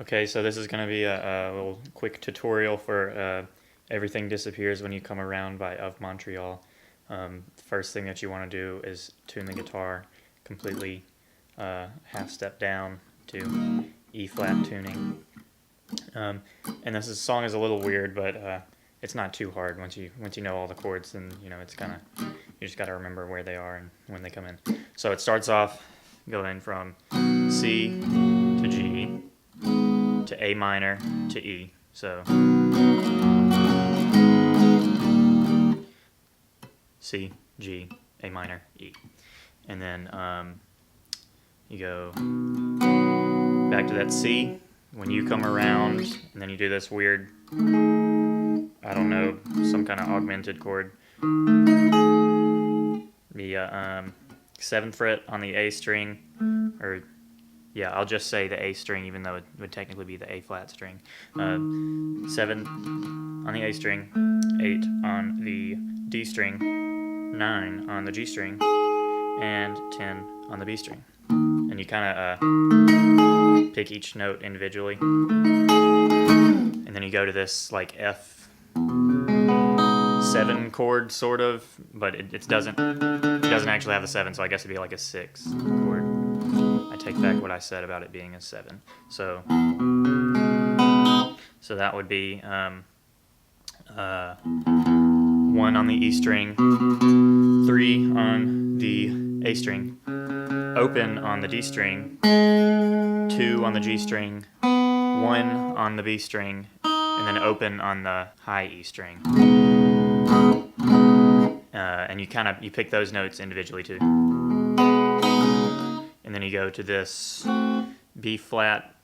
Okay, so this is going to be a little quick tutorial for Everything Disappears When You Come Around by Of Montreal. First thing that you want to do is tune the guitar completely half step down to E flat tuning. And this song is a little weird, but it's not too hard once you know all the chords. Then it's kind of, you just got to remember where they are and when they come in. So it starts off going from C to G to A minor to E. So C, G, A minor, E. And then you go back to that C when you come around, and then you do this weird, I don't know, some kind of augmented chord. The 7th fret on the A string, or yeah, I'll just say the A string, even though it would technically be the A flat string. 7 on the A string, 8 on the D string, 9 on the G string, and 10 on the B string. And you kind of pick each note individually. And then you go to this like F7 chord, sort of, but it doesn't actually have a 7, so I guess it'd be like a 6 chord. I take back what I said about it being a 7. So that would be 1 on the E string, 3 on the A string, open on the D string, 2 on the G string, 1 on the B string, and then open on the high E string. And you pick those notes individually too. And then you go to this B flat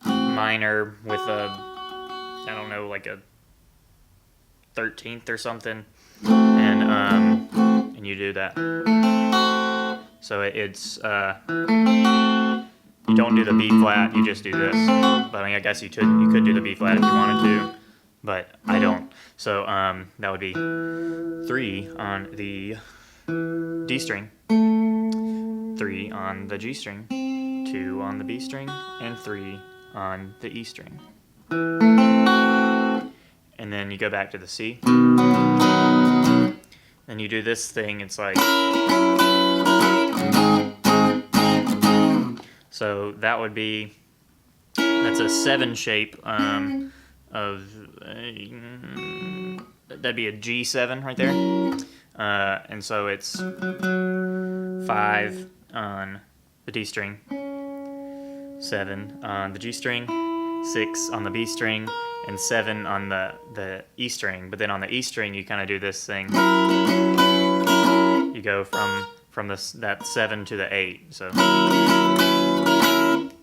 minor with I don't know, like a 13th or something, and you do that. So it's you don't do the B flat, you just do this. But I mean, I guess you could do the B flat if you wanted to, but I don't. So that would be 3 on the D string, 3 on the G string, 2 on the B string, and 3 on the E string. And then you go back to the C. And you do this thing, it's like, so that would be, that's a 7 shape of, that'd be a G7 right there. And so it's 5 on the D string, 7 on the G string, 6 on the B string, and 7 on the E string. But then on the E string, you kind of do this thing. You go from that 7 to the 8. So,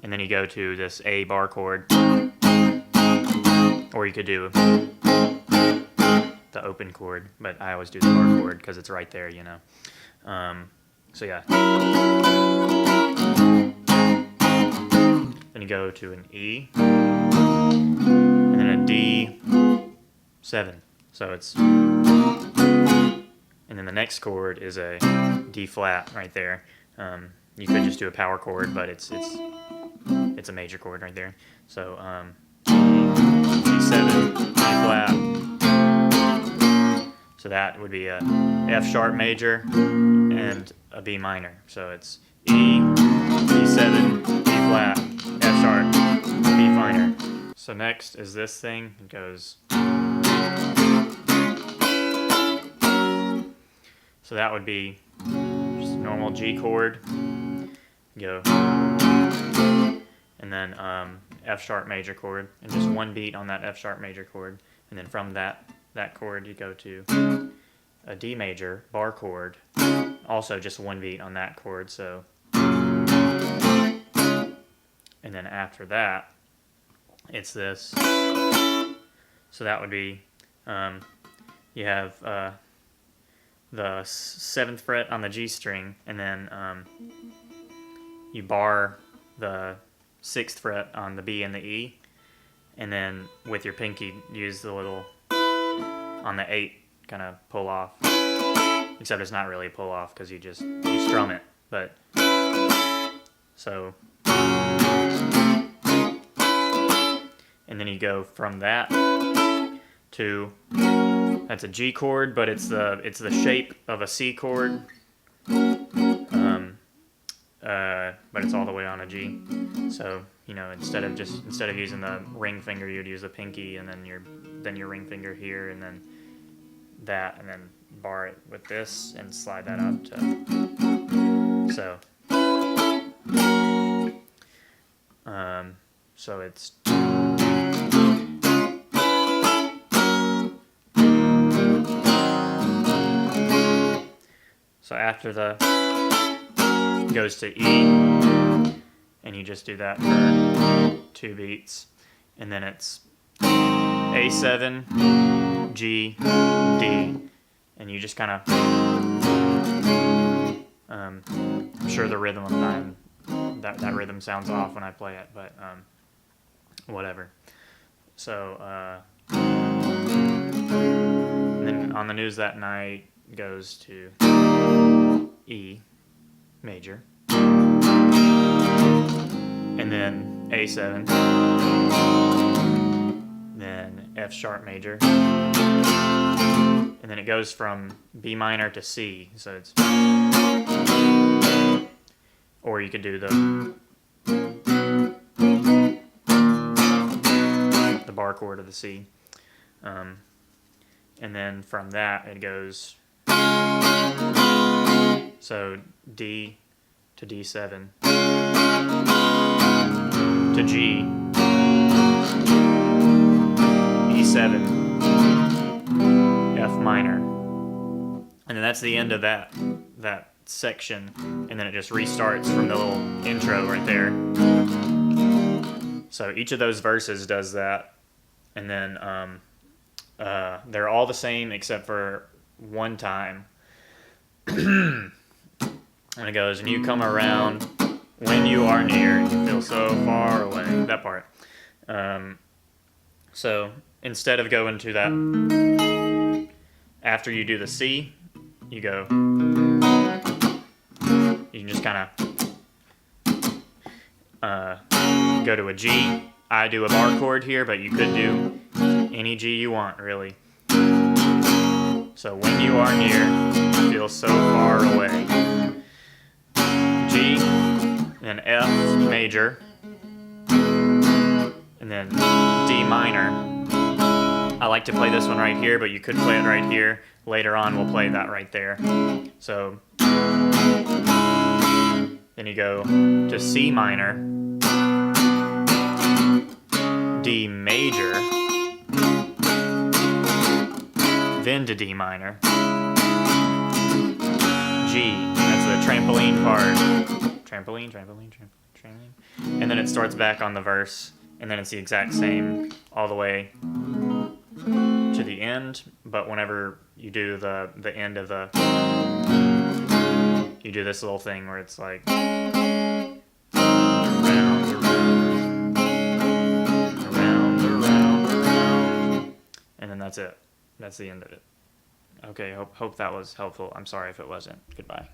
and then you go to this A bar chord, or you could do the open chord, but I always do the bar chord because it's right there, So yeah. Then you go to an E, and then a D7. So it's, and then the next chord is a D flat right there. You could just do a power chord, but it's a major chord right there. So D7, D flat. So that would be a F sharp major and a B minor. So it's E, D7, D flat, F sharp, B minor. So next is this thing. It goes. So that would be just a normal G chord. Go. And then F sharp major chord, and just one beat on that F sharp major chord. And then from that chord you go to a D major bar chord, also just one beat on that chord. So, and then after that it's this. So that would be you have the 7th fret on the G string, and then you bar the 6th fret on the B and the E, and then with your pinky use the little on the 8 kind of pull off, except it's not really a pull off because you strum it. But so then you go from that to, that's a G chord, but it's the shape of a C chord, but it's all the way on a G. So, you know, instead of using the ring finger, you'd use the pinky, and then your ring finger here, and then that, and then bar it with this and slide that up to, so it's so after the goes to E, and you just do that for 2 beats, and then it's A7, G, D, and you just kind of, I'm sure the rhythm of that rhythm sounds off when I play it, but whatever. So and then on the news that night goes to E major, and then A7, then F sharp major, and then it goes from B minor to C, so it's, or you could do the bar chord of the C, and then from that it goes, so D to D7 to G, E7, F minor, and then that's the end of that section, and then it just restarts from the little intro right there. So each of those verses does that, and then they're all the same except for one time. And it goes, and you come around when you are near, you feel so far away. That part. So instead of going to that, after you do the C, you go, you can just kind of go to a G. I do a bar chord here, but you could do any G you want, really. So when you are near, you feel so far away. G, then F major, and then D minor. I like to play this one right here, but you could play it right here. Later on, we'll play that right there. So then you go to C minor, D major, then to D minor, G, that's the trampoline part, trampoline, and then it starts back on the verse, and then it's the exact same all the way to the end, but whenever you do the end of the, you do this little thing where it's like around, and then that's it. That's the end of it. Okay, hope that was helpful. I'm sorry if it wasn't. Goodbye.